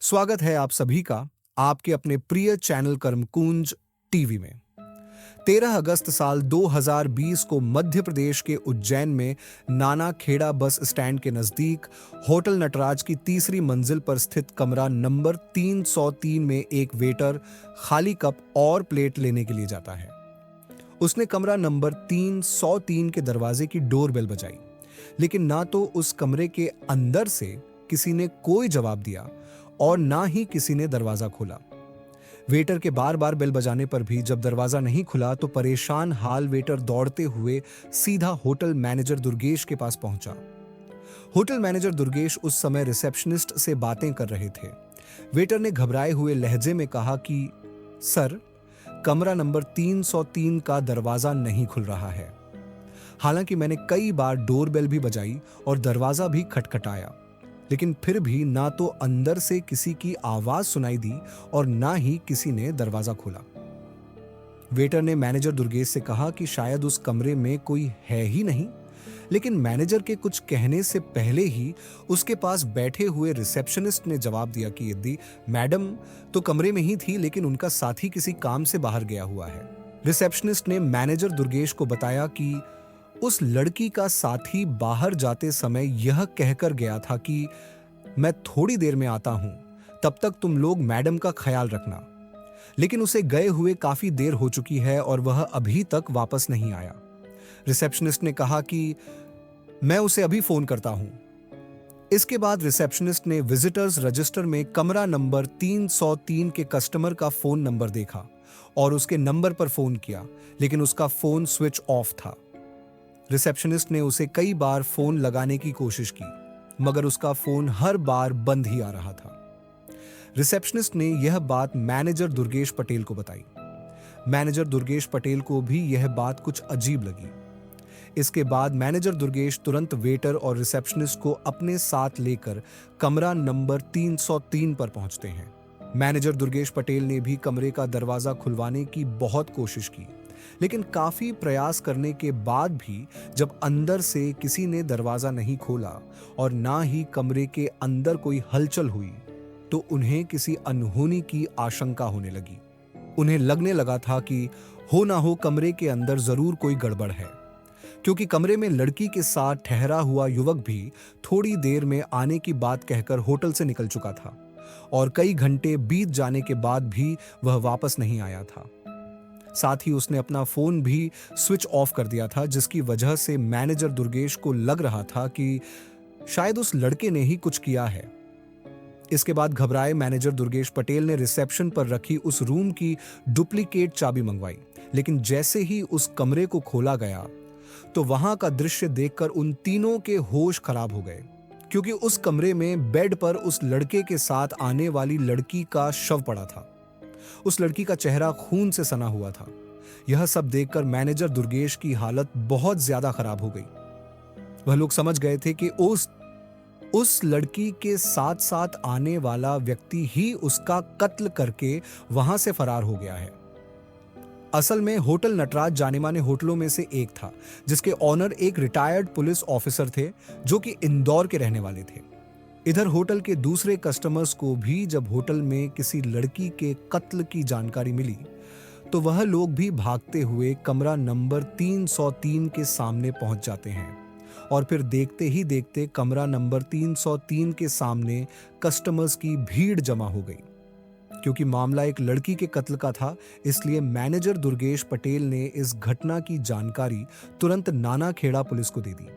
स्वागत है आप सभी का आपके अपने प्रिय चैनल कर्मकुंज टीवी में। 13 अगस्त साल 2020 को मध्य प्रदेश के उज्जैन में नाना खेड़ा बस स्टैंड के नजदीक होटल नटराज की तीसरी मंजिल पर स्थित कमरा नंबर 303 में एक वेटर खाली कप और प्लेट लेने के लिए जाता है। उसने कमरा नंबर 303 के दरवाजे की डोरबेल बजाई, लेकिन ना तो उस कमरे के अंदर से किसी ने कोई जवाब दिया और ना ही किसी ने दरवाजा खोला। वेटर के बार बार बेल बजाने पर भी जब दरवाजा नहीं खुला तो परेशान हाल वेटर दौड़ते हुए सीधा होटल मैनेजर दुर्गेश के पास पहुंचा। होटल मैनेजर दुर्गेश उस समय रिसेप्शनिस्ट से बातें कर रहे थे। वेटर ने घबराए हुए लहजे में कहा कि सर, कमरा नंबर 303 का दरवाजा नहीं खुल रहा है। हालांकि मैंने कई बार डोरबेल भी बजाई और दरवाजा भी खटखटाया, लेकिन फिर भी ना तो अंदर से किसी की आवाज सुनाई दी और ना ही किसी ने दरवाजा खोला। वेटर ने मैनेजर दुर्गेश से कहा कि शायद उस कमरे में कोई है ही नहीं, लेकिन मैनेजर के कुछ कहने से पहले ही उसके पास बैठे हुए रिसेप्शनिस्ट ने जवाब दिया कि यदि मैडम तो कमरे में ही थी, लेकिन उनका साथी किसी काम से बाहर गया हुआ है। रिसेप्शनिस्ट ने मैनेजर दुर्गेश को बताया कि उस लड़की का साथी बाहर जाते समय यह कहकर गया था कि मैं थोड़ी देर में आता हूं, तब तक तुम लोग मैडम का ख्याल रखना। लेकिन उसे गए हुए काफी देर हो चुकी है और वह अभी तक वापस नहीं आया। रिसेप्शनिस्ट ने कहा कि मैं उसे अभी फोन करता हूं। इसके बाद रिसेप्शनिस्ट ने विजिटर्स रजिस्टर में कमरा नंबर 303 के कस्टमर का फोन नंबर देखा और उसके नंबर पर फोन किया, लेकिन उसका फोन स्विच ऑफ था। रिसेप्शनिस्ट ने उसे कई बार फोन लगाने की कोशिश की, मगर उसका फोन हर बार बंद ही आ रहा था। रिसेप्शनिस्ट ने यह बात मैनेजर दुर्गेश पटेल को बताई। मैनेजर दुर्गेश पटेल को भी यह बात कुछ अजीब लगी। इसके बाद मैनेजर दुर्गेश तुरंत वेटर और रिसेप्शनिस्ट को अपने साथ लेकर कमरा नंबर 303 पर पहुंचते हैं। मैनेजर दुर्गेश पटेल ने भी कमरे का दरवाजा खुलवाने की बहुत कोशिश की, लेकिन काफी प्रयास करने के बाद भी जब अंदर से किसी ने दरवाजा नहीं खोला और ना ही कमरे के अंदर कोई हलचल हुई, तो उन्हें किसी अनहोनी की आशंका होने लगी। उन्हें लगने लगा था कि हो ना हो कमरे के अंदर जरूर कोई गड़बड़ है, क्योंकि कमरे में लड़की के साथ ठहरा हुआ युवक भी थोड़ी देर में आने की बात कहकर होटल से निकल चुका था और कई घंटे बीत जाने के बाद भी वह वापस नहीं आया था। साथ ही उसने अपना फोन भी स्विच ऑफ कर दिया था, जिसकी वजह से मैनेजर दुर्गेश को लग रहा था कि शायद उस लड़के ने ही कुछ किया है। इसके बाद घबराए मैनेजर दुर्गेश पटेल ने रिसेप्शन पर रखी उस रूम की डुप्लीकेट चाबी मंगवाई, लेकिन जैसे ही उस कमरे को खोला गया तो वहां का दृश्य देखकर उन तीनों के होश खराब हो गए, क्योंकि उस कमरे में बेड पर उस लड़के के साथ आने वाली लड़की का शव पड़ा था। उस लड़की का चेहरा खून से सना हुआ था। यह सब देखकर मैनेजर दुर्गेश की हालत बहुत ज्यादा खराब हो गई। वह लोग समझ गए थे कि उस लड़की के साथ साथ आने वाला व्यक्ति ही उसका कत्ल करके वहां से फरार हो गया है। असल में होटल नटराज जाने माने होटलों में से एक था, जिसके ऑनर एक रिटायर्ड पुलिस ऑफिसर थे जो कि इंदौर के रहने वाले थे। इधर होटल के दूसरे कस्टमर्स को भी जब होटल में किसी लड़की के कत्ल की जानकारी मिली तो वह लोग भी भागते हुए कमरा नंबर 303 के सामने पहुंच जाते हैं और फिर देखते ही देखते कमरा नंबर 303 के सामने कस्टमर्स की भीड़ जमा हो गई। क्योंकि मामला एक लड़की के कत्ल का था, इसलिए मैनेजर दुर्गेश पटेल ने इस घटना की जानकारी तुरंत नाना खेड़ा पुलिस को दे दी।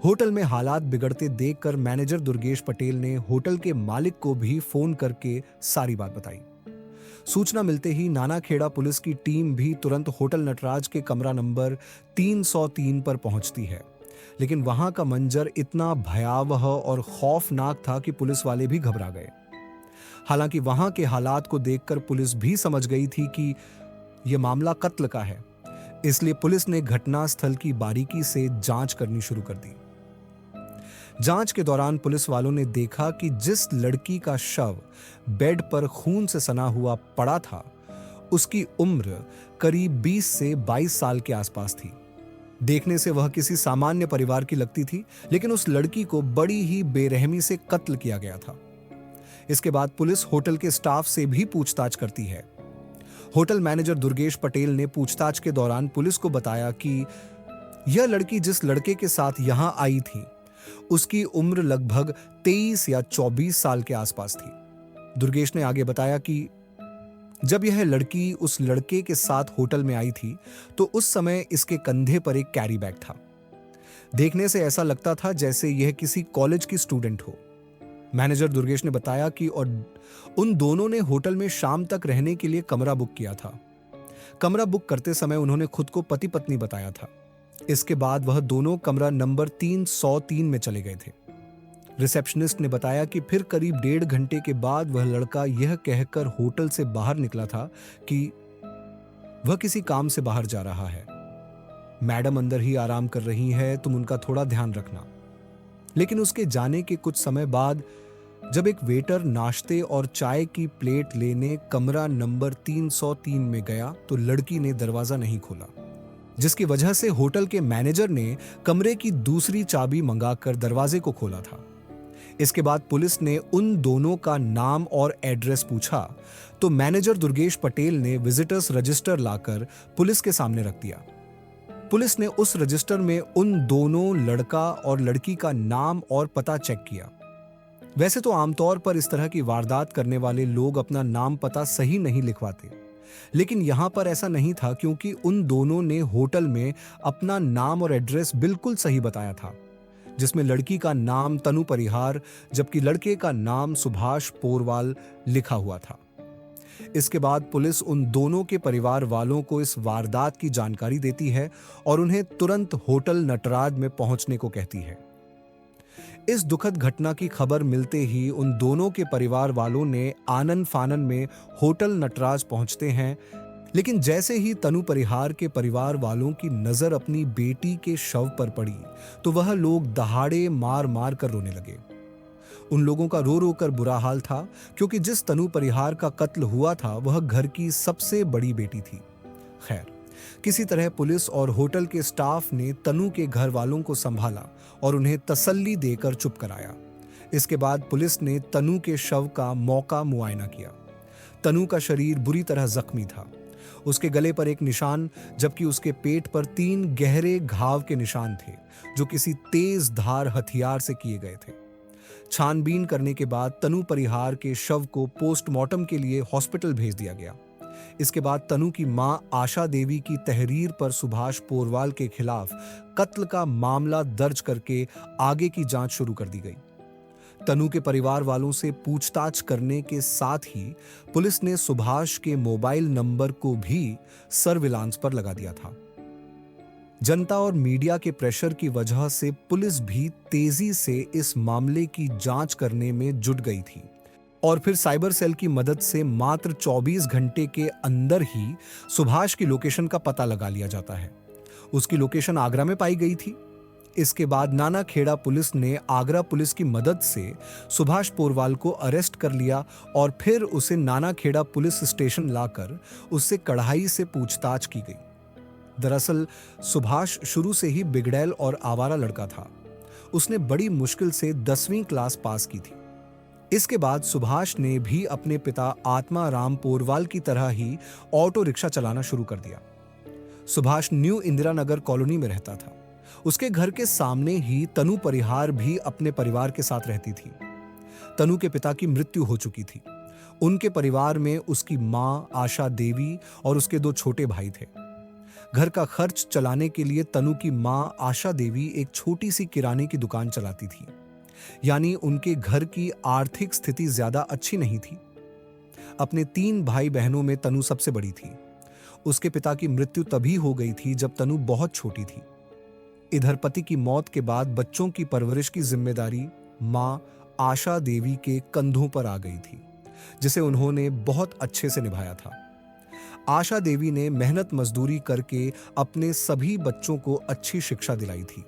होटल में हालात बिगड़ते देखकर मैनेजर दुर्गेश पटेल ने होटल के मालिक को भी फोन करके सारी बात बताई। सूचना मिलते ही नाना खेड़ा पुलिस की टीम भी तुरंत होटल नटराज के कमरा नंबर 303 पर पहुंचती है, लेकिन वहां का मंजर इतना भयावह और खौफनाक था कि पुलिस वाले भी घबरा गए। हालांकि वहां के हालात को देखकर पुलिस भी समझ गई थी कि यह मामला कत्ल का है, इसलिए पुलिस ने घटनास्थल की बारीकी से जांच करनी शुरू कर दी। जांच के दौरान पुलिस वालों ने देखा कि जिस लड़की का शव बेड पर खून से सना हुआ पड़ा था, उसकी उम्र करीब 20 से 22 साल के आसपास थी। देखने से वह किसी सामान्य परिवार की लगती थी, लेकिन उस लड़की को बड़ी ही बेरहमी से कत्ल किया गया था। इसके बाद पुलिस होटल के स्टाफ से भी पूछताछ करती है। होटल मैनेजर दुर्गेश पटेल ने पूछताछ के दौरान पुलिस को बताया कि यह लड़की जिस लड़के के साथ यहां आई थी उसकी उम्र लगभग 23 या 24 साल के आसपास थी। दुर्गेश ने आगे बताया कि जब यह लड़की उस लड़के के साथ होटल में आई थी तो उस समय इसके कंधे पर एक कैरी बैग था। देखने से ऐसा लगता था जैसे यह किसी कॉलेज की स्टूडेंट हो। मैनेजर दुर्गेश ने बताया कि और उन दोनों ने होटल में शाम तक रहने के लिए कमरा बुक किया था। कमरा बुक करते समय उन्होंने खुद को पति पत्नी बताया था। इसके बाद वह दोनों कमरा नंबर 303 में चले गए थे। रिसेप्शनिस्ट ने बताया कि फिर करीब 1.5 घंटे के बाद वह लड़का यह कहकर होटल से बाहर निकला था कि वह किसी काम से बाहर जा रहा है। मैडम अंदर ही आराम कर रही है, तुम उनका थोड़ा ध्यान रखना। लेकिन उसके जाने के कुछ समय बाद जब एक वेटर नाश्ते और चाय की प्लेट लेने कमरा नंबर 303 में गया तो लड़की ने दरवाजा नहीं खोला, जिसकी वजह से होटल के मैनेजर ने कमरे की दूसरी चाबी मंगाकर दरवाजे को खोला था। इसके बाद पुलिस ने उन दोनों का नाम और एड्रेस पूछा तो मैनेजर दुर्गेश पटेल ने विजिटर्स रजिस्टर लाकर पुलिस के सामने रख दिया। पुलिस ने उस रजिस्टर में उन दोनों लड़का और लड़की का नाम और पता चेक किया। वैसे तो आमतौर पर इस तरह की वारदात करने वाले लोग अपना नाम पता सही नहीं लिखवाते, लेकिन यहां पर ऐसा नहीं था क्योंकि उन दोनों ने होटल में अपना नाम और एड्रेस बिल्कुल सही बताया था, जिसमें लड़की का नाम तनु परिहार जबकि लड़के का नाम सुभाष पोरवाल लिखा हुआ था। इसके बाद पुलिस उन दोनों के परिवार वालों को इस वारदात की जानकारी देती है और उन्हें तुरंत होटल नटराज में पहुंचने को कहती है। इस दुखद घटना की खबर मिलते ही उन दोनों के परिवार वालों ने आनन फानन में होटल नटराज पहुंचते हैं, लेकिन जैसे ही तनु परिहार के परिवार वालों की नजर अपनी बेटी के शव पर पड़ी तो वह लोग दहाड़े मार मार कर रोने लगे। उन लोगों का रो रो कर बुरा हाल था क्योंकि जिस तनु परिहार का कत्ल हुआ था वह घर की सबसे बड़ी बेटी थी। खैर, किसी तरह पुलिस और होटल के स्टाफ ने तनु के घर वालों को संभाला और उन्हें तसल्ली देकर चुप कराया। इसके बाद पुलिस ने तनु के शव का मौका मुआयना किया। तनु का शरीर बुरी तरह जख्मी था। उसके गले पर एक निशान जबकि उसके पेट पर 3 गहरे घाव के निशान थे जो किसी तेज धार हथियार से किए गए थे। छानबीन करने के बाद तनु परिहार के शव को पोस्टमार्टम के लिए हॉस्पिटल भेज दिया गया। इसके बाद तनु की मां आशा देवी की तहरीर पर सुभाष पोरवाल के खिलाफ कत्ल का मामला दर्ज करके आगे की जांच शुरू कर दी गई। तनु के परिवार वालों से पूछताछ करने के साथ ही पुलिस ने सुभाष के मोबाइल नंबर को भी सर्विलांस पर लगा दिया था। जनता और मीडिया के प्रेशर की वजह से पुलिस भी तेजी से इस मामले की जांच करने में जुट गई थी और फिर साइबर सेल की मदद से मात्र 24 घंटे के अंदर ही सुभाष की लोकेशन का पता लगा लिया जाता है। उसकी लोकेशन आगरा में पाई गई थी। इसके बाद नाना खेड़ा पुलिस ने आगरा पुलिस की मदद से सुभाष पोरवाल को अरेस्ट कर लिया और फिर उसे नाना खेड़ा पुलिस स्टेशन लाकर उससे कड़ाई से पूछताछ की गई। दरअसल सुभाष शुरू से ही बिगड़ैल और आवारा लड़का था। उसने बड़ी मुश्किल से 10वीं क्लास पास की थी। इसके बाद सुभाष ने भी अपने पिता आत्माराम पोरवाल की तरह ही ऑटो रिक्शा चलाना शुरू कर दिया। सुभाष न्यू इंदिरा नगर कॉलोनी में रहता था। उसके घर के सामने ही तनु परिहार भी अपने परिवार के साथ रहती थी। तनु के पिता की मृत्यु हो चुकी थी। उनके परिवार में उसकी मां आशा देवी और उसके 2 छोटे भाई थे। घर का खर्च चलाने के लिए तनु की मां आशा देवी एक छोटी सी किराने की दुकान चलाती थी, यानी उनके घर की आर्थिक स्थिति ज्यादा अच्छी नहीं थी। अपने 3 भाई बहनों में तनु सबसे बड़ी थी। उसके पिता की मृत्यु तभी हो गई थी जब तनु बहुत छोटी थी। इधर पति की मौत के बाद बच्चों की परवरिश की जिम्मेदारी मां आशा देवी के कंधों पर आ गई थी, जिसे उन्होंने बहुत अच्छे से निभाया था। आशा देवी ने मेहनत मजदूरी करके अपने सभी बच्चों को अच्छी शिक्षा दिलाई थी।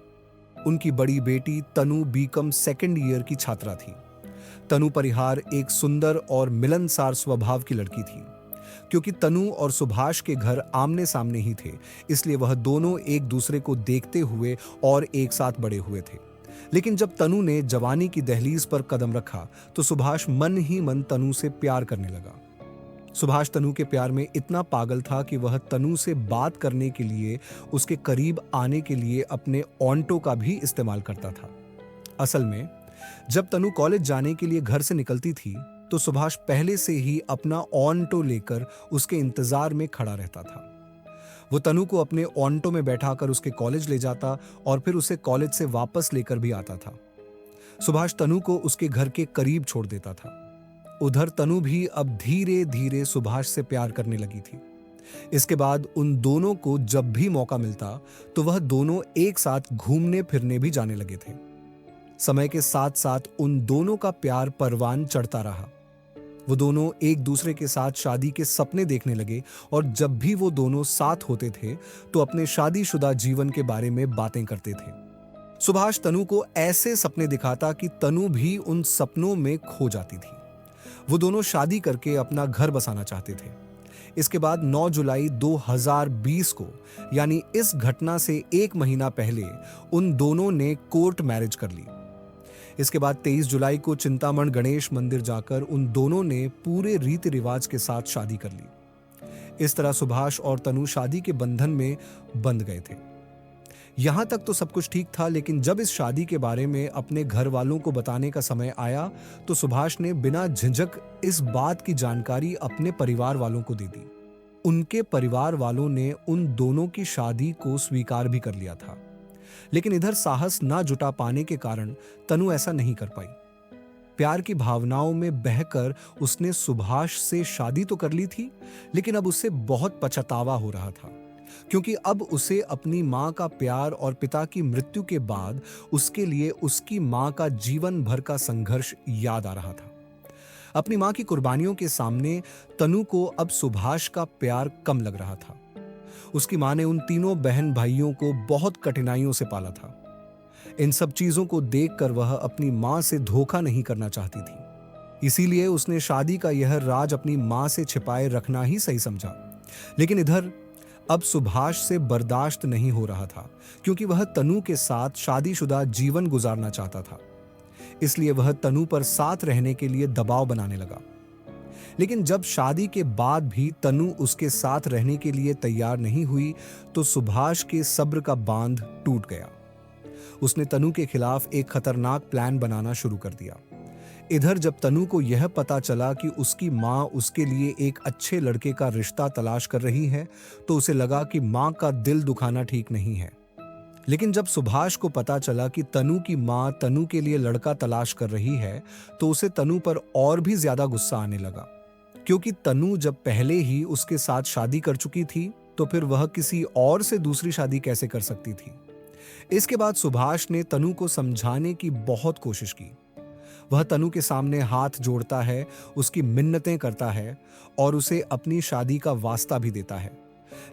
उनकी बड़ी बेटी तनु बीकॉम 2nd ईयर की छात्रा थी। तनु परिहार एक सुंदर और मिलनसार स्वभाव की लड़की थी। क्योंकि तनु और सुभाष के घर आमने सामने ही थे, इसलिए वह दोनों एक दूसरे को देखते हुए और एक साथ बड़े हुए थे। लेकिन जब तनु ने जवानी की दहलीज पर कदम रखा तो सुभाष मन ही मन तनु से प्यार करने लगा। सुभाष तनु के प्यार में इतना पागल था कि वह तनु से बात करने के लिए, उसके करीब आने के लिए अपने ऑन्टो का भी इस्तेमाल करता था। असल में जब तनु कॉलेज जाने के लिए घर से निकलती थी तो सुभाष पहले से ही अपना ऑन्टो लेकर उसके इंतजार में खड़ा रहता था। वो तनु को अपने ऑन्टो में बैठाकर उसके कॉलेज ले जाता और फिर उसे कॉलेज से वापस लेकर भी आता था। सुभाष तनु को उसके घर के करीब छोड़ देता था। उधर तनु भी अब धीरे धीरे सुभाष से प्यार करने लगी थी। इसके बाद उन दोनों को जब भी मौका मिलता तो वह दोनों एक साथ घूमने फिरने भी जाने लगे थे। समय के साथ साथ उन दोनों का प्यार परवान चढ़ता रहा। वो दोनों एक दूसरे के साथ शादी के सपने देखने लगे और जब भी वो दोनों साथ होते थे तो अपने शादीशुदा जीवन के बारे में बातें करते थे। सुभाष तनु को ऐसे सपने दिखाता कि तनु भी उन सपनों में खो जाती थी। वो दोनों शादी करके अपना घर बसाना चाहते थे। इसके बाद 9 जुलाई 2020 को, यानी इस घटना से 1 महीना पहले, उन दोनों ने कोर्ट मैरिज कर ली। इसके बाद 23 जुलाई को चिंतामण गणेश मंदिर जाकर उन दोनों ने पूरे रीति रिवाज के साथ शादी कर ली। इस तरह सुभाष और तनु शादी के बंधन में बंध गए थे। यहां तक तो सब कुछ ठीक था, लेकिन जब इस शादी के बारे में अपने घर वालों को बताने का समय आया तो सुभाष ने बिना झिझक इस बात की जानकारी अपने परिवार वालों को दे दी। उनके परिवार वालों ने उन दोनों की शादी को स्वीकार भी कर लिया था, लेकिन इधर साहस ना जुटा पाने के कारण तनु ऐसा नहीं कर पाई। प्यार की भावनाओं में बहकर उसने सुभाष से शादी तो कर ली थी, लेकिन अब उसे बहुत पछतावा हो रहा था, क्योंकि अब उसे अपनी मां का प्यार और पिता की मृत्यु के बाद उसके लिए उसकी मां का जीवन भर का संघर्ष याद आ रहा था। अपनी मां की कुर्बानियों के सामने तनु को अब सुभाष का प्यार कम लग रहा था। उसकी मां ने उन तीनों बहन भाइयों को बहुत कठिनाइयों से पाला था। इन सब चीजों को देखकर वह अपनी मां से धोखा नहीं करना चाहती थी, इसीलिए उसने शादी का यह राज अपनी मां से छिपाए रखना ही सही समझा। लेकिन इधर अब सुभाष से बर्दाश्त नहीं हो रहा था, क्योंकि वह तनु के साथ शादीशुदा जीवन गुजारना चाहता था। इसलिए वह तनु पर साथ रहने के लिए दबाव बनाने लगा। लेकिन जब शादी के बाद भी तनु उसके साथ रहने के लिए तैयार नहीं हुई तो सुभाष के सब्र का बांध टूट गया। उसने तनु के खिलाफ एक खतरनाक प्लान बनाना शुरू कर दिया। इधर जब तनु को यह पता चला कि उसकी मां उसके लिए एक अच्छे लड़के का रिश्ता तलाश कर रही है तो उसे लगा कि मां का दिल दुखाना ठीक नहीं है। लेकिन जब सुभाष को पता चला कि तनु की मां तनु के लिए लड़का तलाश कर रही है तो उसे तनु पर और भी ज्यादा गुस्सा आने लगा, क्योंकि तनु जब पहले ही उसके साथ शादी कर चुकी थी तो फिर वह किसी और से दूसरी शादी कैसे कर सकती थी। इसके बाद सुभाष ने तनु को समझाने की बहुत कोशिश की। वह तनु के सामने हाथ जोड़ता है, उसकी मिन्नतें करता है और उसे अपनी शादी का वास्ता भी देता है,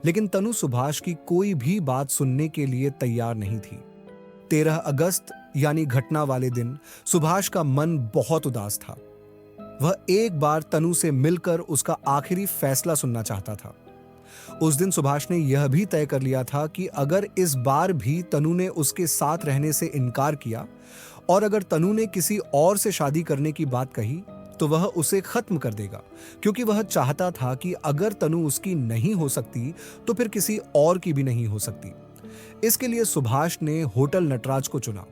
लेकिन तनु सुभाष की कोई भी बात सुनने के लिए तैयार नहीं थी। 13 अगस्त यानी घटना वाले दिन सुभाष का मन बहुत उदास था। वह एक बार तनु से मिलकर उसका आखिरी फैसला सुनना चाहता था। उस दिन सुभाष ने यह भी तय कर लिया था कि अगर इस बार भी तनु ने उसके साथ रहने से इनकार किया और अगर तनु ने किसी और से शादी करने की बात कही तो वह उसे खत्म कर देगा, क्योंकि वह चाहता था कि अगर तनु उसकी नहीं हो सकती तो फिर किसी और की भी नहीं हो सकती। इसके लिए सुभाष ने होटल नटराज को चुना।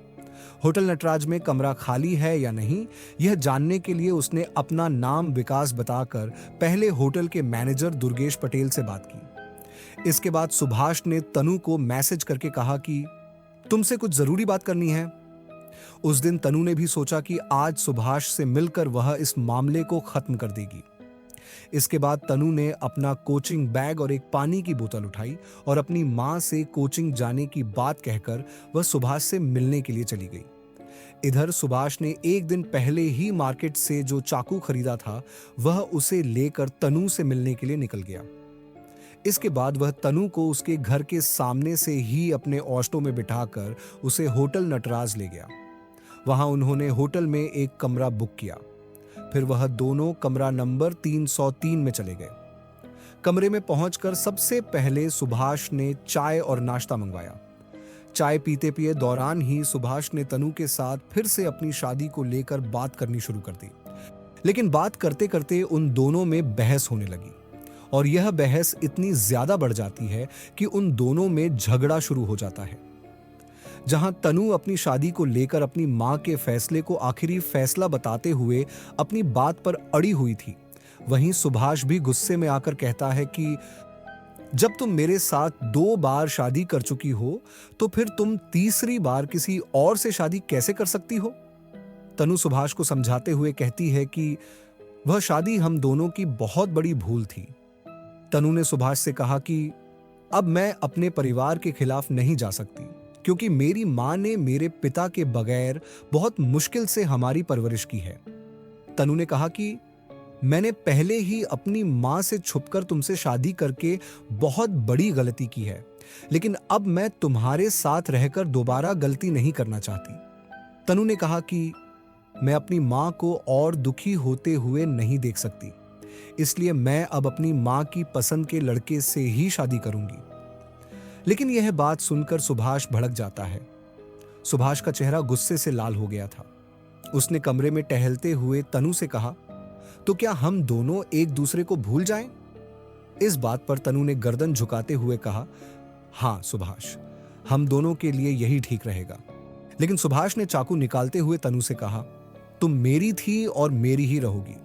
होटल नटराज में कमरा खाली है या नहीं, यह जानने के लिए उसने अपना नाम विकास बताकर पहले होटल के मैनेजर दुर्गेश पटेल से बात की। इसके बाद सुभाष ने तनु को मैसेज करके कहा कि तुमसे कुछ जरूरी बात करनी है। उस दिन तनु ने भी सोचा कि आज सुभाष से मिलकर वह इस मामले को खत्म कर देगी। इसके बाद तनु ने अपना कोचिंग बैग और एक पानी की बोतल उठाई और अपनी मां से कोचिंग जाने की बात कहकर वह सुभाष से मिलने के लिए चली गई। इधर सुभाष ने एक दिन पहले ही मार्केट से जो चाकू खरीदा था वह उसे लेकर तनु से मिलने के लिए निकल गया। इसके बाद वह तनु को उसके घर के सामने से ही अपने ऑटो में बिठाकर उसे होटल नटराज ले गया। वहां उन्होंने होटल में एक कमरा बुक किया। फिर वह दोनों कमरा नंबर 303 में चले गए। कमरे में पहुंचकर सबसे पहले सुभाष ने चाय और नाश्ता मंगवाया। चाय पीते पिए दौरान ही सुभाष ने तनु के साथ फिर से अपनी शादी को लेकर बात करनी शुरू कर दी। लेकिन बात करते करते उन दोनों में बहस होने लगी और यह बहस इतनी ज्यादा बढ़ जाती है कि उन दोनों में झगड़ा शुरू हो जाता है। जहां तनु अपनी शादी को लेकर अपनी मां के फैसले को आखिरी फैसला बताते हुए अपनी बात पर अड़ी हुई थी, वहीं सुभाष भी गुस्से में आकर कहता है कि जब तुम मेरे साथ 2 बार शादी कर चुकी हो तो फिर तुम तीसरी बार किसी और से शादी कैसे कर सकती हो। तनु सुभाष को समझाते हुए कहती है कि वह शादी हम दोनों की बहुत बड़ी भूल थी। तनु ने सुभाष से कहा कि अब मैं अपने परिवार के खिलाफ नहीं जा सकती, क्योंकि मेरी मां ने मेरे पिता के बगैर बहुत मुश्किल से हमारी परवरिश की है। तनु ने कहा कि मैंने पहले ही अपनी मां से छुपकर तुमसे शादी करके बहुत बड़ी गलती की है, लेकिन अब मैं तुम्हारे साथ रहकर दोबारा गलती नहीं करना चाहती। तनु ने कहा कि मैं अपनी मां को और दुखी होते हुए नहीं देख सकती, इसलिए मैं अब अपनी मां की पसंद के लड़के से ही शादी करूंगी। लेकिन यह बात सुनकर सुभाष भड़क जाता है। सुभाष का चेहरा गुस्से से लाल हो गया था। उसने कमरे में टहलते हुए तनु से कहा, तो क्या हम दोनों एक दूसरे को भूल जाएं? इस बात पर तनु ने गर्दन झुकाते हुए कहा, हां सुभाष, हम दोनों के लिए यही ठीक रहेगा। लेकिन सुभाष ने चाकू निकालते हुए तनु से कहा, तुम मेरी थी और मेरी ही रहोगी।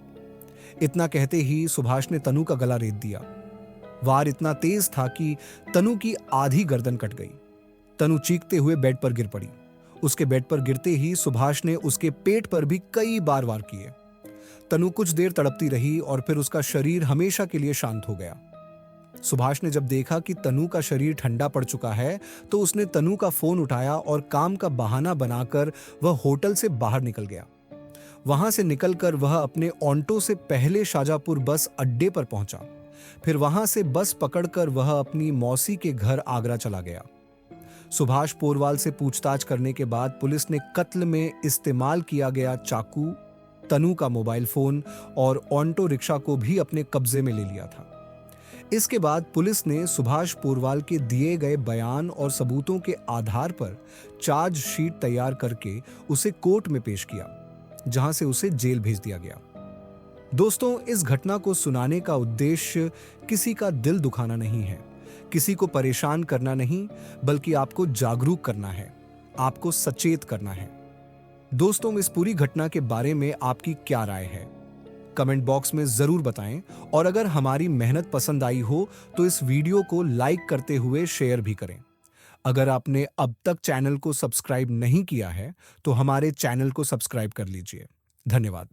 इतना कहते ही सुभाष ने तनु का गला रेत दिया। वार इतना तेज था कि तनु की आधी गर्दन कट गई। तनु चीखते हुए बेड पर गिर पड़ी। उसके बेड पर गिरते ही सुभाष ने उसके पेट पर भी कई बार वार किए। तनु कुछ देर तड़पती रही और फिर उसका शरीर हमेशा के लिए शांत हो गया। सुभाष ने जब देखा कि तनु का शरीर ठंडा पड़ चुका है, तो उसने तनु का फोन उठाया और काम का बहाना बनाकर वह होटल से बाहर निकल गया। वहां से निकलकर वह अपने ऑन्टो से पहले शाजापुर बस अड्डे पर पहुंचा। फिर वहां से बस पकड़कर वह अपनी मौसी के घर आगरा चला गया। सुभाष पोरवाल से पूछताछ करने के बाद पुलिस ने कत्ल में इस्तेमाल किया गया चाकू, तनु का मोबाइल फोन और ऑन्टो रिक्शा को भी अपने कब्जे में ले लिया था। इसके बाद पुलिस ने सुभाष पोरवाल के दिए गए बयान और सबूतों के आधार पर चार्जशीट तैयार करके उसे कोर्ट में पेश किया, जहां से उसे जेल भेज दिया गया। दोस्तों, इस घटना को सुनाने का उद्देश्य किसी का दिल दुखाना नहीं है, किसी को परेशान करना नहीं, बल्कि आपको जागरूक करना है, आपको सचेत करना है। दोस्तों, इस पूरी घटना के बारे में आपकी क्या राय है? कमेंट बॉक्स में जरूर बताएं और अगर हमारी मेहनत पसंद आई हो तो इस वीडियो को लाइक करते हुए शेयर भी करें। अगर आपने अब तक चैनल को सब्सक्राइब नहीं किया है तो हमारे चैनल को सब्सक्राइब कर लीजिए। धन्यवाद।